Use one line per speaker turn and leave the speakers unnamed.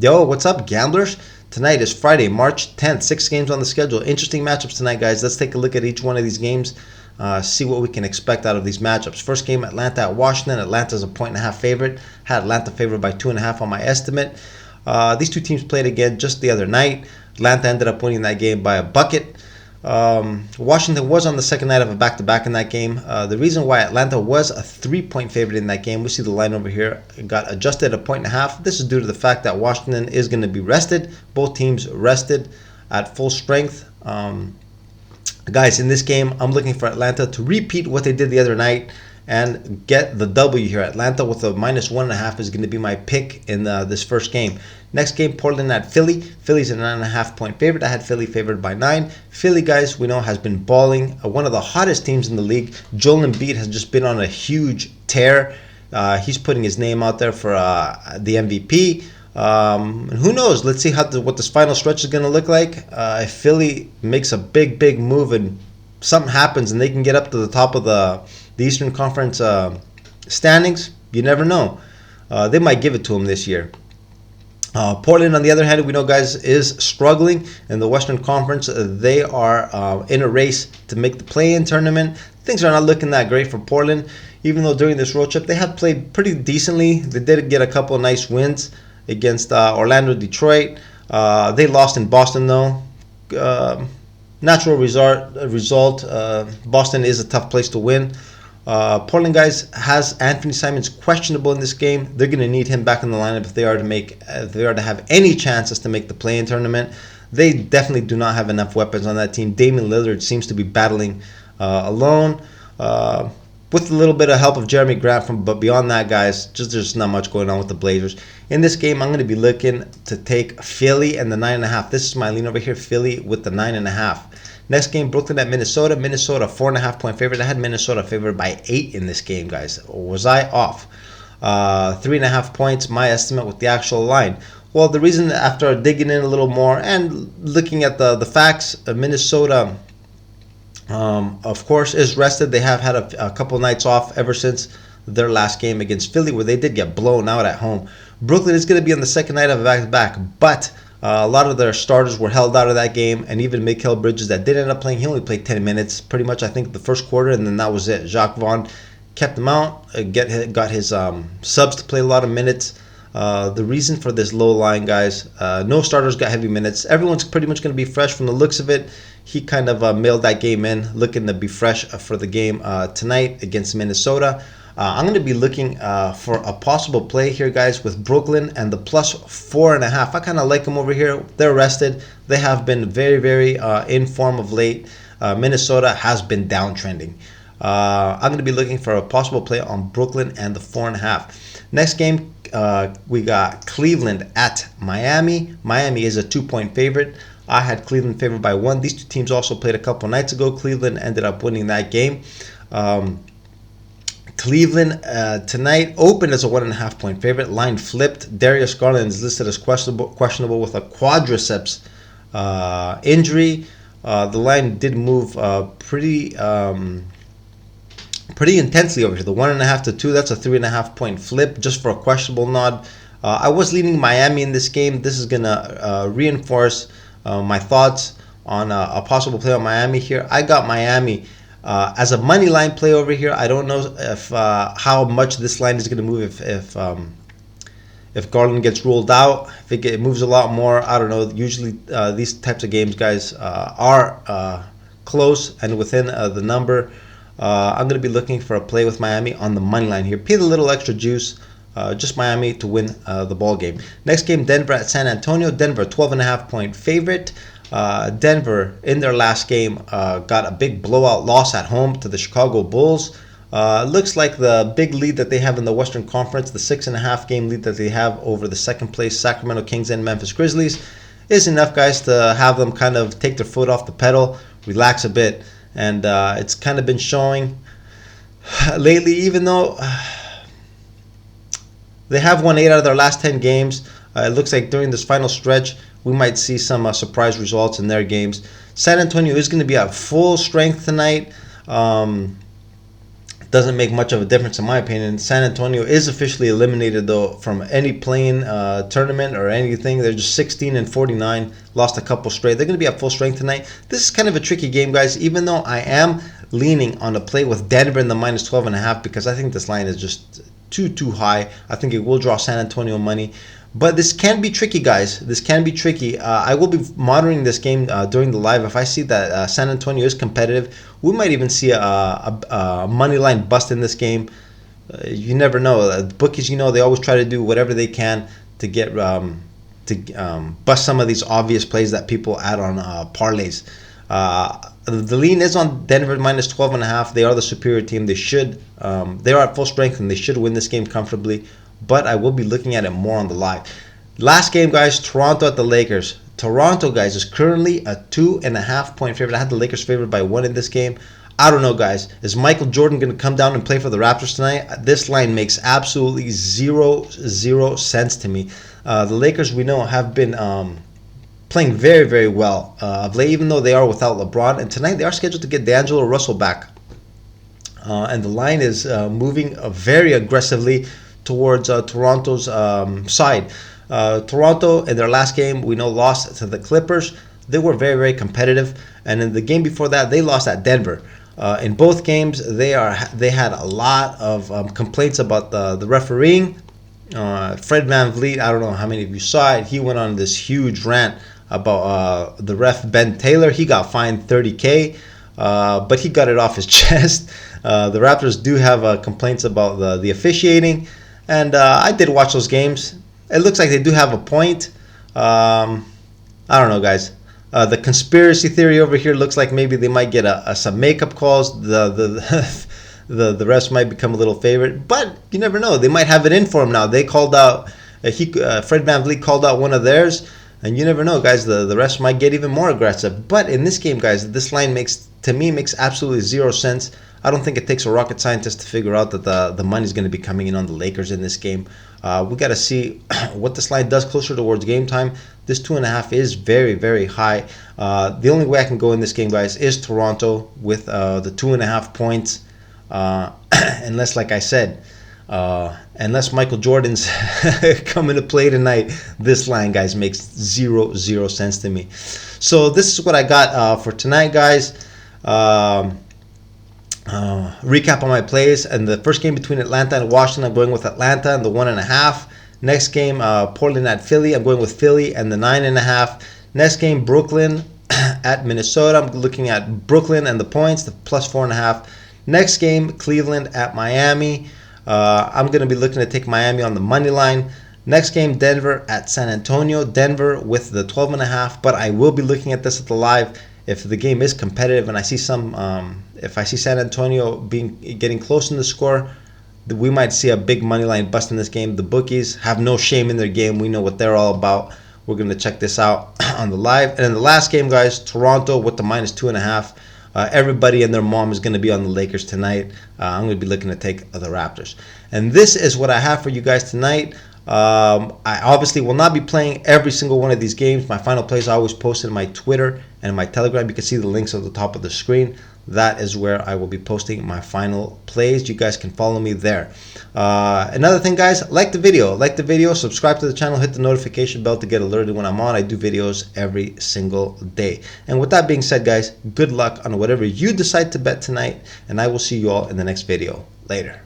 Yo, what's up, gamblers? Tonight is Friday, March 10th. 6 games on the schedule. Interesting matchups tonight, guys. Let's take a look at each one of these games, see what we can expect out of these matchups. First game, Atlanta at Washington. Atlanta's a 1.5 favorite. Had Atlanta favored by 2.5 on my estimate. These two teams played again just the other night. Atlanta ended up winning that game by a bucket. Washington was on the second night of a back-to-back in that game. The reason why Atlanta was a 3-point favorite in that game, we see the line over here, it got adjusted a 1.5. This is due to the fact that Washington is going to be rested. Both teams rested at full strength. Guys, in this game, I'm looking for Atlanta to repeat what they did the other night and get the W here. Atlanta with a -1.5 is going to be my pick in this first game. Next game, Portland at Philly. Philly's a 9.5-point favorite. I had Philly favored by 9. Philly, guys, we know has been balling. One of the hottest teams in the league. Joel Embiid has just been on a huge tear. He's putting his name out there for the MVP. And who knows? Let's see what this final stretch is going to look like. If Philly makes a big move and something happens and they can get up to the top of the Eastern Conference standings, you never know. They might give it to them this year. Portland, on the other hand, we know, guys, is struggling in the Western Conference. They are in a race to make the play-in tournament. Things are not looking that great for Portland, even though during this road trip they have played pretty decently. They did get a couple of nice wins against Orlando, Detroit. They lost in Boston, though. Natural result. Boston is a tough place to win. Portland, guys, has Anthony Simons questionable in this game. They're going to need him back in the lineup if they are to have any chances to make the play-in tournament. They definitely do not have enough weapons on that team. Damian Lillard seems to be battling alone, with a little bit of help of Jeremy Grant. But beyond that, guys, there's not much going on with the Blazers. In this game, I'm going to be looking to take Philly and the 9.5. This is my lean over here, Philly with the 9.5. Next game, Brooklyn at Minnesota. Minnesota, 4.5-point favorite. I had Minnesota favored by 8 in this game, guys. Was I off? 3.5 points, my estimate with the actual line. Well, the reason, after digging in a little more and looking at the facts, Minnesota, of course, is rested. They have had a couple nights off ever since their last game against Philly, where they did get blown out at home. Brooklyn is going to be on the second night of a back-to-back, but a lot of their starters were held out of that game, and even Mikal Bridges, that did end up playing, he only played 10 minutes, pretty much, I think, the first quarter, and then that was it. Jacques Vaughn kept him out, got his subs to play a lot of minutes. The reason for this low line, guys, no starters got heavy minutes. Everyone's pretty much going to be fresh from the looks of it. He kind of mailed that game in, looking to be fresh for the game tonight against Minnesota. I'm going to be looking for a possible play here, guys, with Brooklyn and the +4.5. I kind of like them over here. They're rested. They have been very in form of late. Minnesota has been downtrending. I'm going to be looking for a possible play on Brooklyn and the 4.5. Next game, we got Cleveland at Miami. Miami is a 2-point favorite. I had Cleveland favored by 1. These two teams also played a couple nights ago. Cleveland ended up winning that game. Cleveland tonight opened as a 1.5-point favorite. Line flipped. Darius Garland is listed as questionable with a quadriceps injury. The line did move pretty intensely over here. The 1.5 to 2, that's a 3.5-point flip just for a questionable nod. I was leaning Miami in this game. This is going to reinforce my thoughts on a possible play on Miami here. I got Miami as a money line play over here. I don't know if how much this line is going to move if Garland gets ruled out. If it moves a lot more, I don't know. Usually these types of games, guys, are close and within the number. I'm going to be looking for a play with Miami on the money line here. Pay the little extra juice. Just Miami to win the ball game. Next game, Denver at San Antonio. Denver, 12.5-point favorite. Denver, in their last game, got a big blowout loss at home to the Chicago Bulls. Looks like the big lead that they have in the Western Conference, the 6.5 game lead that they have over the second place Sacramento Kings and Memphis Grizzlies, is enough, guys, to have them kind of take their foot off the pedal, relax a bit. And it's kind of been showing lately, even though they have won 8 out of their last 10 games. It looks like during this final stretch, we might see some surprise results in their games. San Antonio is going to be at full strength tonight. doesn't make much of a difference in my opinion. San Antonio is officially eliminated though from any playing tournament or anything. They're just 16-49, lost a couple straight. They're going to be at full strength tonight. This is kind of a tricky game, guys, even though I am leaning on the play with Denver in the minus 12.5 because I think this line is just too high. I think it will draw San Antonio money. But this can be tricky, guys. This can be tricky. I will be monitoring this game during the live. If I see that San Antonio is competitive, we might even see a money line bust in this game. You never know. Bookies, they always try to do whatever they can to get bust some of these obvious plays that people add on parlays. The lean is on Denver minus 12.5. They are the superior team. They are at full strength and they should win this game comfortably. But I will be looking at it more on the live. Last game, guys, Toronto at the Lakers. Toronto, guys, is currently a 2.5 point favorite. I had the Lakers favored by 1 in this game. I don't know, guys. Is Michael Jordan going to come down and play for the Raptors tonight? This line makes absolutely zero sense to me. The Lakers, we know, have been playing very, very well of late, even though they are without LeBron. And tonight they are scheduled to get D'Angelo Russell back. And the line is moving very aggressively towards Toronto's side. Toronto, in their last game, we know, lost to the Clippers. They were very, very competitive. And in the game before that, they lost at Denver. In both games, they had a lot of complaints about the refereeing. Fred VanVleet, I don't know how many of you saw it. He went on this huge rant about the ref Ben Taylor. He got fined $30K, but he got it off his chest. The Raptors do have complaints about the officiating. And I did watch those games. It looks like they do have a point. I don't know, guys. The conspiracy theory over here looks like maybe they might get some makeup calls. The refs might become a little favorite, but you never know. They might have it in for him now. They called out. Fred VanVleet called out one of theirs, and you never know, guys. The refs might get even more aggressive. But in this game, guys, this line makes absolutely zero sense. I don't think it takes a rocket scientist to figure out that the money's going to be coming in on the Lakers in this game. We got to see what this line does closer towards game time. This 2.5 is very, very high. The only way I can go in this game, guys, is Toronto with the 2.5 points. Unless, like I said, unless Michael Jordan's coming to play tonight, this line, guys, makes zero sense to me. So this is what I got for tonight, guys. Recap on my plays, and the first game between Atlanta and Washington, I'm going with Atlanta and the 1.5. Next game, Portland at Philly, I'm going with Philly and the 9.5. Next game, Brooklyn at Minnesota, I'm looking at Brooklyn and the points, the plus 4.5. Next game, Cleveland at Miami, I'm going to be looking to take Miami on the money line. Next game, Denver at San Antonio, Denver with the 12.5, but I will be looking at this at the live. If the game is competitive and I see if I see San Antonio getting close in the score, we might see a big money line bust in this game. The bookies have no shame in their game. We know what they're all about. We're going to check this out on the live. And in the last game, guys, Toronto with the minus 2.5. Everybody and their mom is going to be on the Lakers tonight. I'm going to be looking to take the Raptors. And this is what I have for you guys tonight. I obviously will not be playing every single one of these games. My final plays I always post in my Twitter and my Telegram. You can see the links at the top of the screen. That is where I will be posting my final plays. You guys can follow me there. Another thing, guys, like the video, subscribe to the channel, hit the notification bell to get alerted when I'm on. I do videos every single day. And with that being said, guys, good luck on whatever you decide to bet tonight, and I will see you all in the next video. Later.